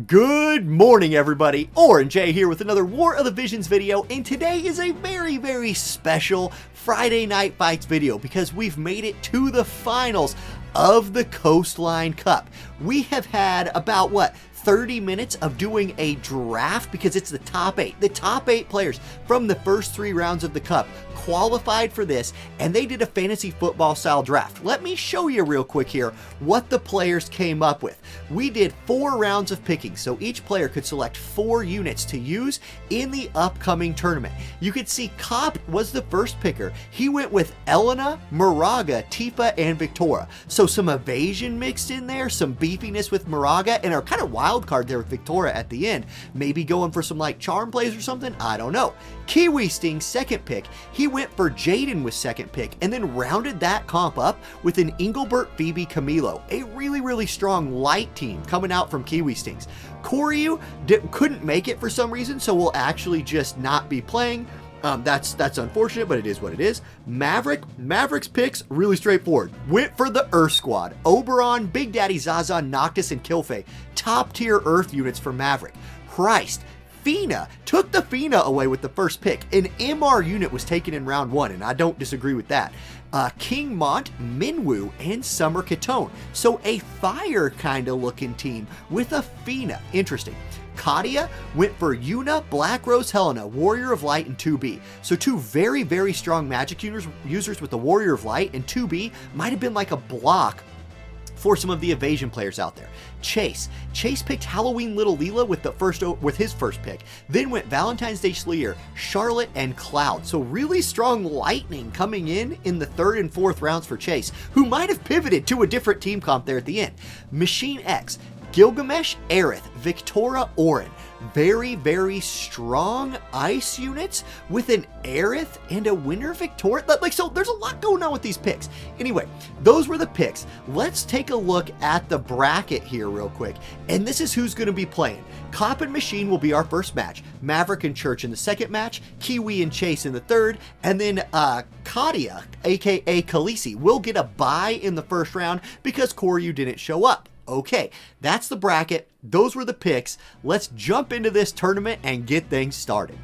Good morning, everybody. Orange Jay here with another War of the Visions video, and today is a very, very special Friday Night Fights video because we've made it to the finals of the Coastline Cup. We have had about, 30 minutes of doing a draft because it's the top 8. The top 8 players from the first 3 rounds of the Cup qualified for this, and they did a fantasy football style draft. Let me show you real quick here what the players came up with. We did 4 rounds of picking, so each player could select 4 units to use in the upcoming tournament. You could see Cop was the first picker. He went with Elena, Moraga, Tifa, and Victoria. So some evasion mixed in there, some beefiness with Moraga, and our kind of wild card there with Victoria at the end. Maybe going for some like charm plays or something, I don't know. Kiwi Sting, second pick. He went for Jaden with second pick and then rounded that comp up with an Engelbert, Phoebe, Camillo. A really, really strong light team coming out from Kiwi Stings. Koryu couldn't make it for some reason, so we'll actually just not be playing. That's unfortunate, but it is what it is. Mavericks picks, really straightforward. Went for the Earth Squad. Oberon, Big Daddy Zaza, Noctis, and Kilfei. Top tier Earth units for Maverick. Christ. Fina took the Fina away with the first pick. An MR unit was taken in round 1, and I don't disagree with that. King Mont, Minwoo, and Summer Katone. So a fire kind of looking team with a Fina. Interesting. Katia went for Yuna, Black Rose, Helena, Warrior of Light, and 2B. So 2 very, very strong magic users with the Warrior of Light, and 2B might have been like a block for some of the evasion players out there. Chase picked Halloween Little Leela with his first pick, then went Valentine's Day Sleer, Charlotte, and Cloud. So really strong lightning coming in the 3rd and 4th rounds for Chase, who might have pivoted to a different team comp there at the end. Machine X, Gilgamesh, Aerith, Victoria, Orin. Very, very strong ice units with an Aerith and a Winter Victoria. So there's a lot going on with these picks. Anyway, those were the picks. Let's take a look at the bracket here real quick. And this is who's going to be playing. Cop and Machine will be our first match. Maverick and Church in the second match. Kiwi and Chase in the third. And then Katia, aka Khaleesi, will get a bye in the first round because Koryu didn't show up. Okay, that's the bracket. Those were the picks. Let's jump into this tournament and get things started.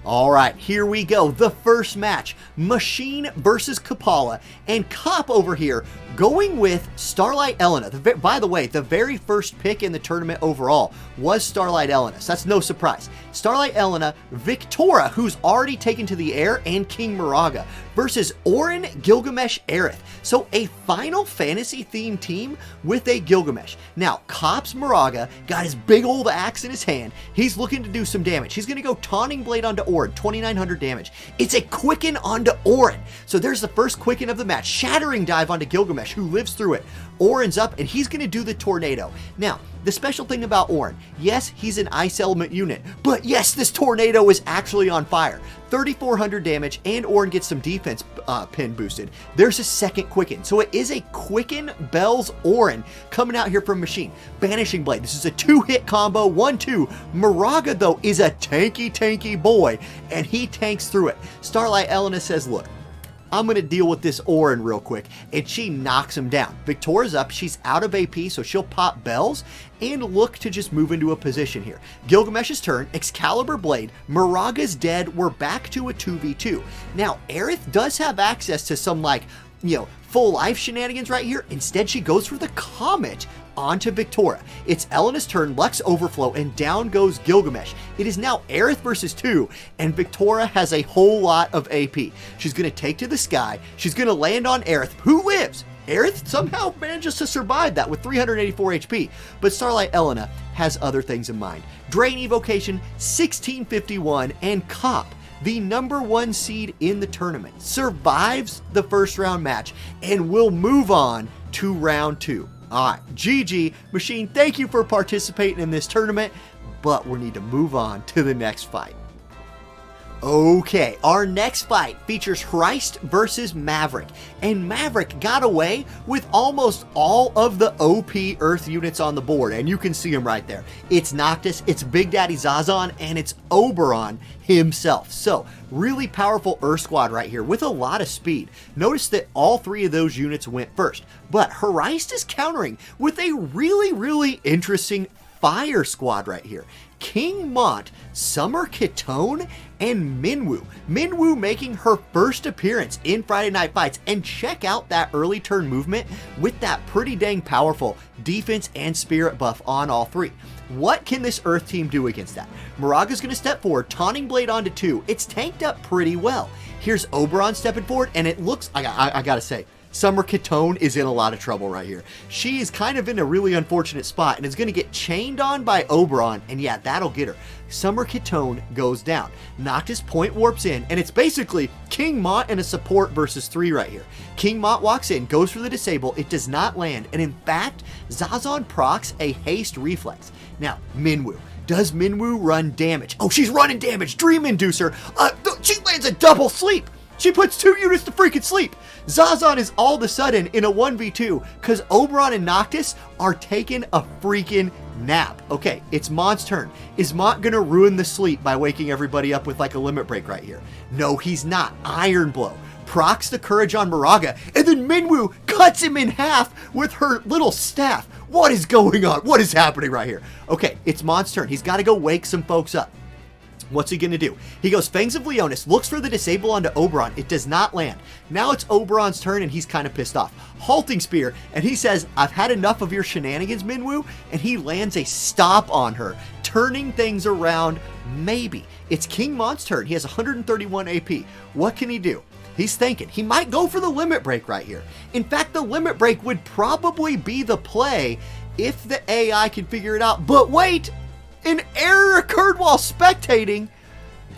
All right, here we go. The first match, Machine versus Kapala, and Cop over here going with Starlight Elena. By the way, the very first pick in the tournament overall was Starlight Elena, so that's no surprise. Starlight Elena, Victoria, who's already taken to the air, and King Moraga versus Orin, Gilgamesh, Aerith. So a Final Fantasy themed team with a Gilgamesh. Now, Cop's Moraga got his big old axe in his hand. He's looking to do some damage. He's going to go Taunting Blade onto Orin, 2,900 damage. It's a Quicken onto Orin. So there's the first Quicken of the match. Shattering Dive onto Gilgamesh, who lives through it. Orin's up, and he's going to do the Tornado. Now, the special thing about Orin, yes, he's an ice element unit, but yes, this tornado is actually on fire. 3,400 damage, and Orin gets some defense pin boosted. There's a second Quicken, so it is a Quicken Bells Orin coming out here from Machine. Banishing Blade, this is a 2-hit combo, 1-2. Moraga, though, is a tanky boy, and he tanks through it. Starlight Elena says, look, I'm going to deal with this Orin real quick, and she knocks him down. Victoria's up. She's out of AP, so she'll pop Bells and look to just move into a position here. Gilgamesh's turn, Excalibur Blade, Moraga's dead. We're back to a 2v2. Now, Aerith does have access to some, full life shenanigans right here. Instead, she goes for the Comet onto Victoria. It's Elena's turn, Lux Overflow, and down goes Gilgamesh. It is now Aerith versus 2, and Victoria has a whole lot of AP. She's going to take to the sky. She's going to land on Aerith, who lives. Aerith somehow manages to survive that with 384 HP, but Starlight Elena has other things in mind. Drain Evocation, 1651, and Cop, the #1 seed in the tournament, survives the first round match and will move on to round 2. All right, GG. Machine, thank you for participating in this tournament, but we need to move on to the next fight. Okay, our next fight features Christ versus Maverick, and Maverick got away with almost all of the OP Earth units on the board, and you can see him right there. It's Noctis, it's Big Daddy Zazan, and it's Oberon himself. So, really powerful Earth Squad right here with a lot of speed. Notice that all 3 of those units went first, but Christ is countering with a really, really interesting fire squad right here. King Mont, Summer Kitone, and Minwoo. Minwoo making her first appearance in Friday Night Fights, and check out that early turn movement with that pretty dang powerful defense and spirit buff on all three. What can this Earth team do against that? Moraga's going to step forward, taunting blade onto 2. It's tanked up pretty well. Here's Oberon stepping forward, and it looks, I gotta say, Summer Kitone is in a lot of trouble right here. She is kind of in a really unfortunate spot and is going to get chained on by Oberon, and yeah, that'll get her. Summer Kitone goes down. Noctis point warps in, and it's basically King Mont and a support versus 3 right here. King Mont walks in, goes for the disable, it does not land, and in fact, Zazon procs a haste reflex. Now, Minwoo. Does Minwoo run damage? Oh, she's running damage. Dream Inducer. She lands a double sleep. She puts 2 units to freaking sleep. Zazon is all of a sudden in a 1v2 because Oberon and Noctis are taking a freaking nap. Okay, it's Mont's turn. Is Mont gonna ruin the sleep by waking everybody up with like a limit break right here? No, he's not. Iron Blow. Procs the courage on Moraga, and then Minwoo cuts him in half with her little staff. What is going on? What is happening right here? Okay, it's Mont's turn. He's got to go wake some folks up. What's he going to do? He goes Fangs of Leonis, looks for the disable onto Oberon. It does not land. Now it's Oberon's turn, and he's kind of pissed off. Halting Spear, and he says, I've had enough of your shenanigans, Minwoo, and he lands a stop on her, turning things around, maybe. It's King Mont's turn. He has 131 AP. What can he do? He's thinking he might go for the limit break right here. In fact, the limit break would probably be the play if the AI can figure it out. But wait! An error occurred while spectating.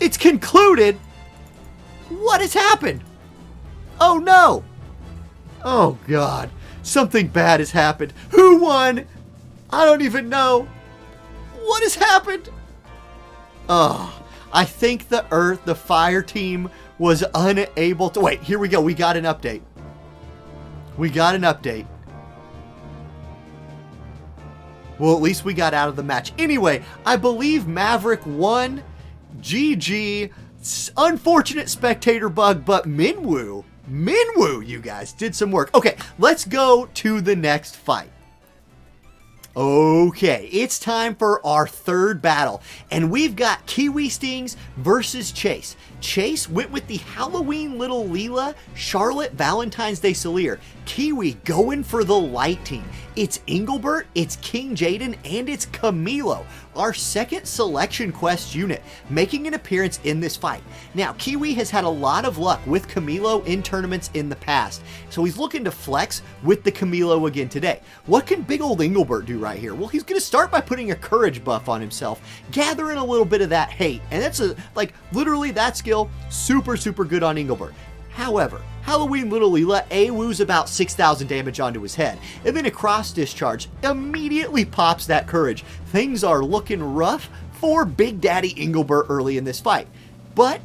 It's concluded. What has happened? Oh no. Oh God. Something bad has happened. Who won? I don't even know. What has happened? Oh, I think the fire team was unable to... Wait, here we go. We got an update. We got an update. Well, at least we got out of the match. Anyway, I believe Maverick won. GG. Unfortunate spectator bug, but Minwoo, you guys, did some work. Okay, let's go to the next fight. Okay, it's time for our third battle, and we've got Kiwi Stings versus Chase. Chase went with the Halloween Little Leela, Charlotte Valentine's Day Solir. Kiwi going for the light team. It's Engelbert, it's King Jaden, and it's Camillo, our second selection quest unit, making an appearance in this fight. Now, Kiwi has had a lot of luck with Camillo in tournaments in the past, so he's looking to flex with the Camillo again today. What can big old Engelbert do right here? Well, he's going to start by putting a courage buff on himself, gathering a little bit of that hate, and that's literally that skill, super good on Engelbert. However, Halloween Little Leela AWOOs about 6,000 damage onto his head, and then a cross discharge immediately pops that courage. Things are looking rough for Big Daddy Engelbert early in this fight. But,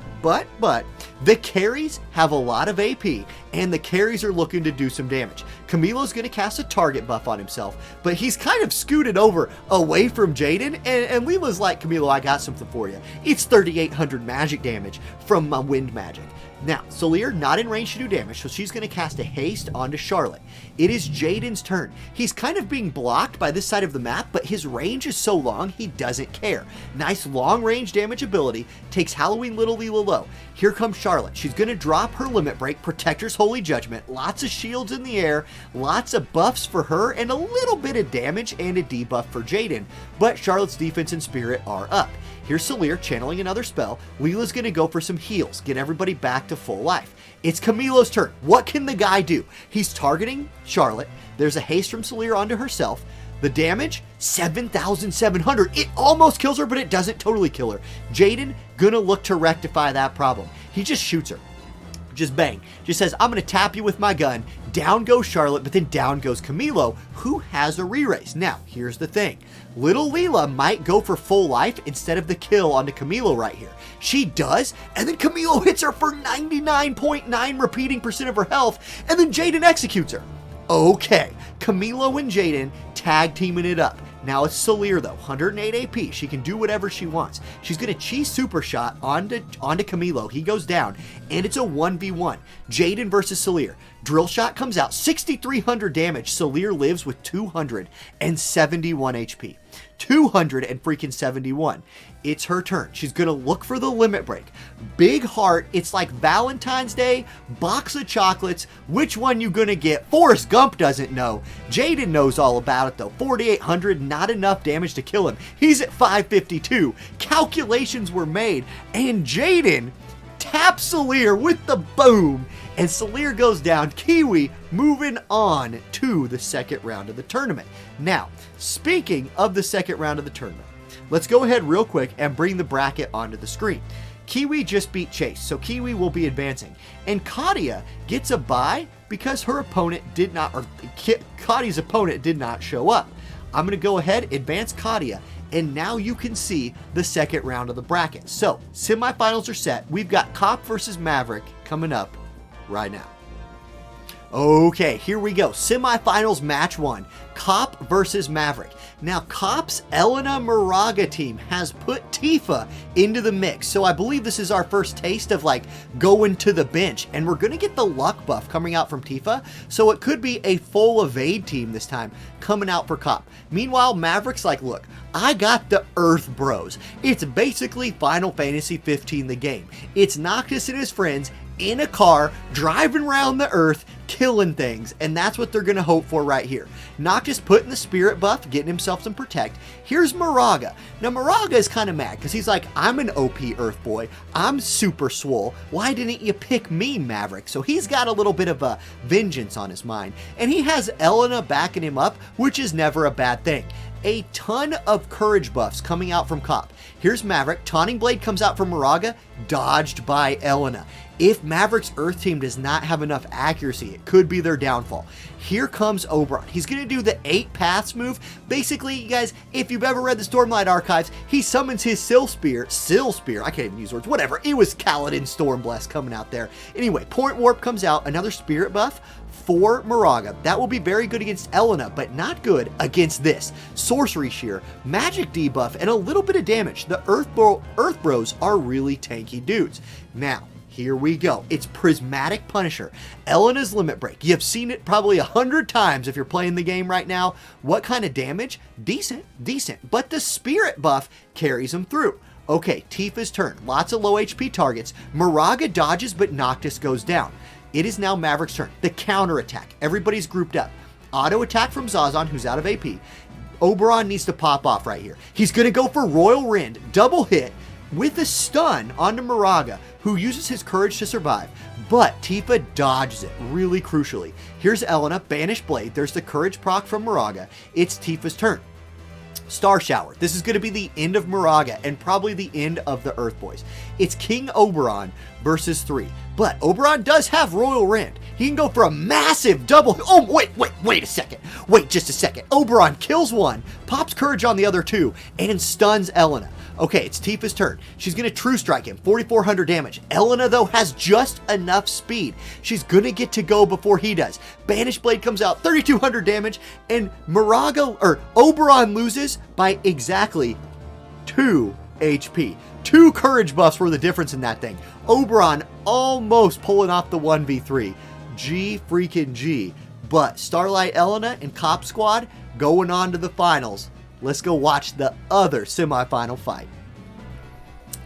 the carries have a lot of AP, and the carries are looking to do some damage. Camillo's going to cast a target buff on himself, but he's kind of scooted over away from Jaden, and Leela's like, Camillo, I got something for you. It's 3,800 magic damage from my wind magic. Now, Solir not in range to do damage, so she's going to cast a haste onto Charlotte. It is Jaden's turn. He's kind of being blocked by this side of the map, but his range is so long, he doesn't care. Nice long range damage ability, takes Halloween Little Leela low. Here comes Charlotte. She's going to drop her limit break, Protector's Holy Judgment, lots of shields in the air, lots of buffs for her, and a little bit of damage and a debuff for Jaden, but Charlotte's defense and spirit are up. Here's Solir channeling another spell. Leela's going to go for some heals, get everybody back to full life. It's Camillo's turn. What can the guy do? He's targeting Charlotte. There's a haste from Solir onto herself. The damage, 7,700. It almost kills her, but it doesn't totally kill her. Jaden gonna look to rectify that problem. He just shoots her. Just bang. Just says, I'm going to tap you with my gun. Down goes Charlotte, but then down goes Camillo, who has a re-raise. Now, here's the thing. Little Leela might go for full life instead of the kill onto Camillo right here. She does, and then Camillo hits her for 99.9 repeating percent of her health, and then Jaden executes her. Okay, Camillo and Jaden tag teaming it up. Now it's Solir though, 108 AP. She can do whatever she wants. She's going to cheese super shot onto Camillo. He goes down, and it's a 1v1. Jaden versus Solir. Drill shot comes out, 6,300 damage. Solir lives with 271 HP. 271. It's her turn. She's going to look for the limit break. Big heart. It's like Valentine's Day, box of chocolates. Which one you going to get? Forrest Gump doesn't know. Jaden knows all about it though. 4,800, not enough damage to kill him. He's at 552. Calculations were made, and Jaden taps Salir with the boom, and Salir goes down. Kiwi moving on to the second round of the tournament. Now, speaking of the second round of the tournament, let's go ahead real quick and bring the bracket onto the screen. Kiwi just beat Chase, so Kiwi will be advancing. And Katia gets a bye because her opponent did not, or Katia's opponent did not show up. I'm going to go ahead, advance Katia, and now you can see the second round of the bracket. So, semifinals are set. We've got Cop versus Maverick coming up right now. Okay, here we go. Semifinals match 1. Cop versus Maverick. Now, Cop's Elena Moraga team has put Tifa into the mix. So I believe this is our first taste of like going to the bench. And we're going to get the luck buff coming out from Tifa. So it could be a full evade team this time coming out for Cop. Meanwhile, Maverick's like, look, I got the Earth Bros. It's basically Final Fantasy 15 the game. It's Noctis and his friends in a car, driving around the Earth, killing things, and that's what they're going to hope for right here. Noctis putting the spirit buff, getting himself some protect. Here's Moraga. Now, Moraga is kind of mad because he's like, I'm an OP Earth boy. I'm super swole. Why didn't you pick me, Maverick? So he's got a little bit of a vengeance on his mind, and he has Elena backing him up, which is never a bad thing. A ton of courage buffs coming out from Cop. Here's Maverick. Taunting Blade comes out from Moraga, dodged by Elena. If Maverick's Earth team does not have enough accuracy, it could be their downfall. Here comes Oberon. He's going to do the 8 paths move. Basically, you guys, if you've ever read the Stormlight Archives, he summons his Sill Spear, I can't even use words, whatever. It was Kaladin Stormblast coming out there. Anyway, Point Warp comes out, another spirit buff for Moraga. That will be very good against Elena, but not good against this. Sorcery Shear, Magic debuff, and a little bit of damage. The Earth Bros are really tanky dudes. Now, here we go. It's Prismatic Punisher. Elena's Limit Break. You've seen it probably 100 times if you're playing the game right now. What kind of damage? Decent. But the Spirit buff carries them through. Okay, Tifa's turn. Lots of low HP targets. Moraga dodges, but Noctis goes down. It is now Maverick's turn. The counter attack. Everybody's grouped up. Auto attack from Zazan, who's out of AP. Oberon needs to pop off right here. He's going to go for Royal Rend. Double hit with a stun onto Moraga, who uses his courage to survive. But Tifa dodges it really crucially. Here's Elena, Banish Blade. There's the courage proc from Moraga. It's Tifa's turn. Star Shower. This is going to be the end of Moraga and probably the end of the Earth Boys. It's King Oberon versus 3. But Oberon does have Royal Rend. He can go for a massive double. Oh, wait a second. Wait just a second. Oberon kills one, pops courage on the other 2, and stuns Elena. Okay, it's Tifa's turn. She's going to True Strike him, 4,400 damage. Elena, though, has just enough speed. She's going to get to go before he does. Banish Blade comes out, 3,200 damage, and Oberon loses by exactly 2 HP. 2 courage buffs were the difference in that thing. Oberon almost pulling off the 1v3. G. But Starlight Elena and Cop Squad going on to the finals. Let's go watch the other semifinal fight.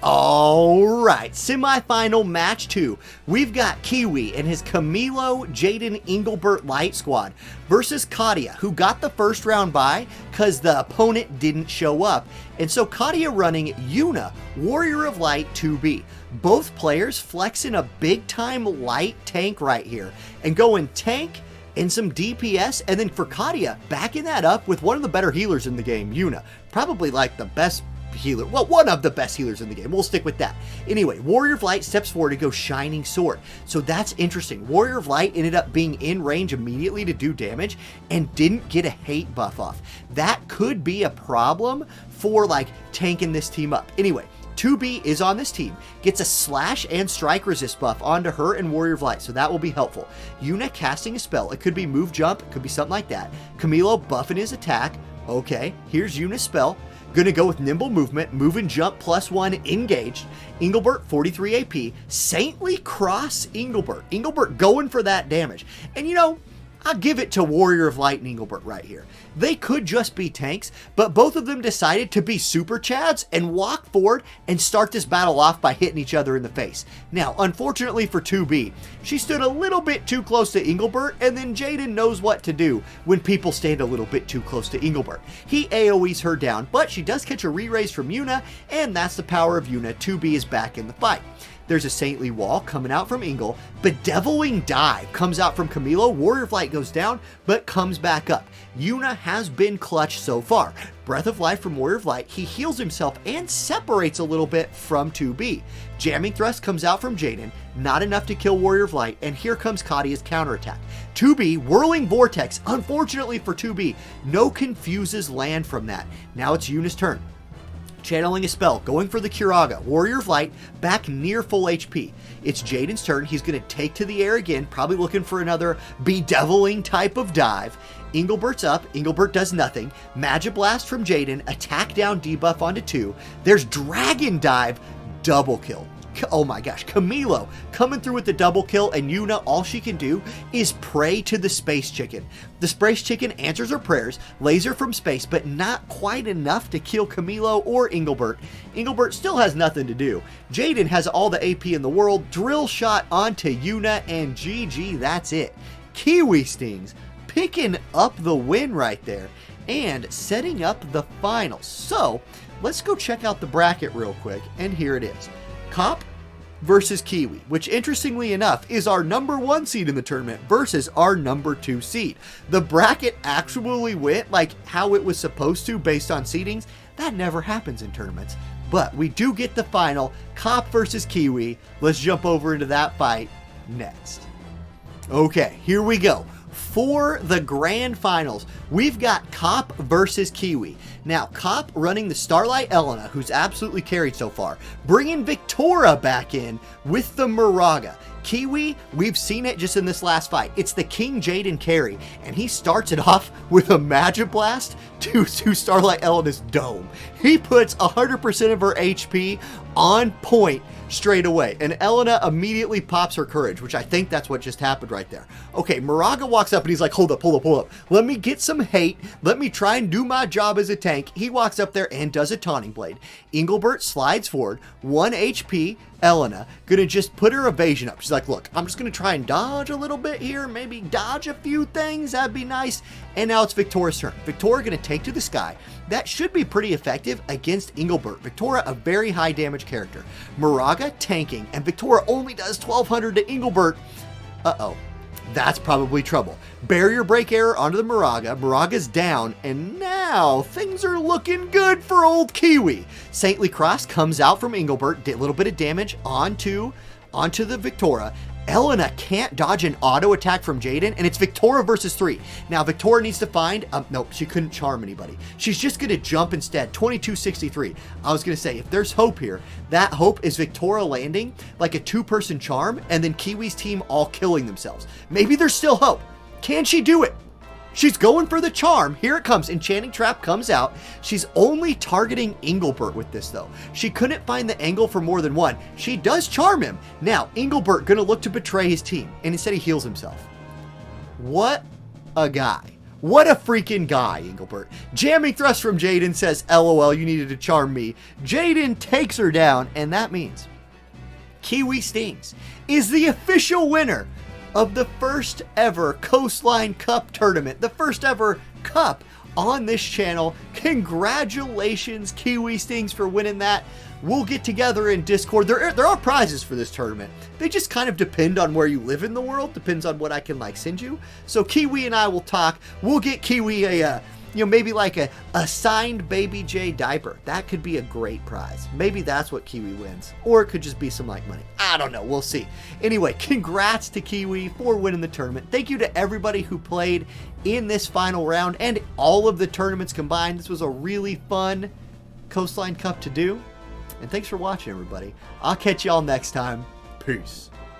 Alright, semifinal match 2. We've got Kiwi and his CAMILLO, Jaden, Engelbert Light squad versus Katia, who got the first round bye because the opponent didn't show up. And so Katia running Yuna, Warrior of Light 2B. Both players flexing a big time light tank right here and going tank and some DPS, and then for Katia, backing that up with one of the better healers in the game, Yuna. Probably like the best healer, well, one of the best healers in the game. We'll stick with that. Anyway, Warrior of Light steps forward to go Shining Sword. So that's interesting. Warrior of Light ended up being in range immediately to do damage and didn't get a hate buff off. That could be a problem for like tanking this team up. Anyway, 2B is on this team, gets a slash and strike resist buff onto her and Warrior of Light, so that will be helpful. Yuna casting a spell. It could be move jump, it could be something like that. CAMILLO buffing his attack. Okay, here's Yuna's spell. Gonna go with nimble movement, move and jump +1 engaged. Engelbert 43 AP. Saintly Cross Engelbert. Engelbert going for that damage. And you know, I'll give it to Warrior of Light and Engelbert right here. They could just be tanks, but both of them decided to be super chads and walk forward and start this battle off by hitting each other in the face. Now, unfortunately for 2B, she stood a little bit too close to Engelbert, and then Jaden knows what to do when people stand a little bit too close to Engelbert. He AoEs her down, but she does catch a re-raise from Yuna, and that's the power of Yuna. 2B is back in the fight. There's a Saintly Wall coming out from Engel. Bedeviling Dive comes out from CAMILLO. Warrior of Light goes down, but comes back up. Yuna has been clutch so far. Breath of Life from Warrior of Light. He heals himself and separates a little bit from 2B. Jamming Thrust comes out from Jaden. Not enough to kill Warrior of Light, and here comes Kadia's counterattack. 2B, Whirling Vortex. Unfortunately for 2B, no confuses land from that. Now it's Yuna's turn. Channeling a spell, going for the Curaga. Warrior of Light, back near full HP. It's Jaden's turn. He's going to take to the air again, probably looking for another bedeviling type of dive. Engelbert's up. Engelbert does nothing. Magiblast from Jaden, attack down debuff onto 2. There's Dragon Dive, double kill. Oh my gosh, CAMILLO coming through with the double kill, and Yuna, all she can do is pray to the Space Chicken. The Space Chicken answers her prayers, laser from space, but not quite enough to kill CAMILLO or Engelbert. Engelbert still has nothing to do. Jaden has all the AP in the world, drill shot onto Yuna, and GG, that's it. Kiwi Stings picking up the win right there and setting up the finals. So let's go check out the bracket real quick, and here it is. Cop versus Kiwi, which interestingly enough is our number 1 seed in the tournament versus our number 2 seed. The bracket actually went like how it was supposed to based on seedings. That never happens in tournaments, but we do get the final, Cop versus Kiwi. Let's jump over into that fight next. Okay, here we go. For the grand finals, we've got Cop versus Kiwi. Now, Cop running the Starlight Elena, who's absolutely carried so far, bringing Victoria back in with the Moraga. Kiwi, we've seen it just in this last fight. It's the King Jaden carry, and he starts it off with a Magiblast to Starlight Elena's dome. He puts 100% of her HP on point straight away, and Elena immediately pops her courage, which I think that's what just happened right there. Okay, Moraga walks up and he's like, hold up. Let me get some hate. Let me try and do my job as a tank. He walks up there and does a Taunting Blade. Engelbert slides forward, 1 HP. Elena gonna just put her evasion up. She's like, look, I'm just gonna try and dodge a little bit here, maybe dodge a few things, that'd be nice. And now it's Victoria's turn. Victoria gonna take to the sky. That should be pretty effective against Engelbert. Victoria, a very high damage character. Moraga tanking, and Victoria only does 1200 to Engelbert. Uh-oh. That's probably trouble. Barrier break error onto the Moraga. Moraga's down, and now things are looking good for old Kiwi. Saintly Cross comes out from Engelbert, did a little bit of damage onto the Victoria. Elena can't dodge an auto attack from Jaden, and it's Victoria versus 3. Now, Victoria needs to find... nope, she couldn't charm anybody. She's just going to jump instead. 2263. I was going to say, if there's hope here, that hope is Victoria landing like a 2-person charm, and then Kiwi's team all killing themselves. Maybe there's still hope. Can she do it? She's going for the charm. Here it comes. Enchanting Trap comes out. She's only targeting Engelbert with this, though. She couldn't find the angle for more than one. She does charm him. Now, Engelbert going to look to betray his team, and instead he heals himself. What a guy. What a freaking guy, Engelbert. Jamming Thrust from Jaden says, LOL, you needed to charm me. Jaden takes her down, and that means Kiwi Stings is the official winner of the first ever Coastline Cup tournament, the first ever cup on this channel. Congratulations, Kiwi Stings, for winning that. We'll get together in Discord. There are prizes for this tournament. They just kind of depend on where you live in the world. Depends on what I can send you. So Kiwi and I will talk. We'll get Kiwi a maybe like a signed Baby J diaper. That could be a great prize. Maybe that's what Kiwi wins. Or it could just be some money. I don't know. We'll see. Anyway, congrats to Kiwi for winning the tournament. Thank you to everybody who played in this final round and all of the tournaments combined. This was a really fun Coastline Cup to do. And thanks for watching, everybody. I'll catch y'all next time. Peace.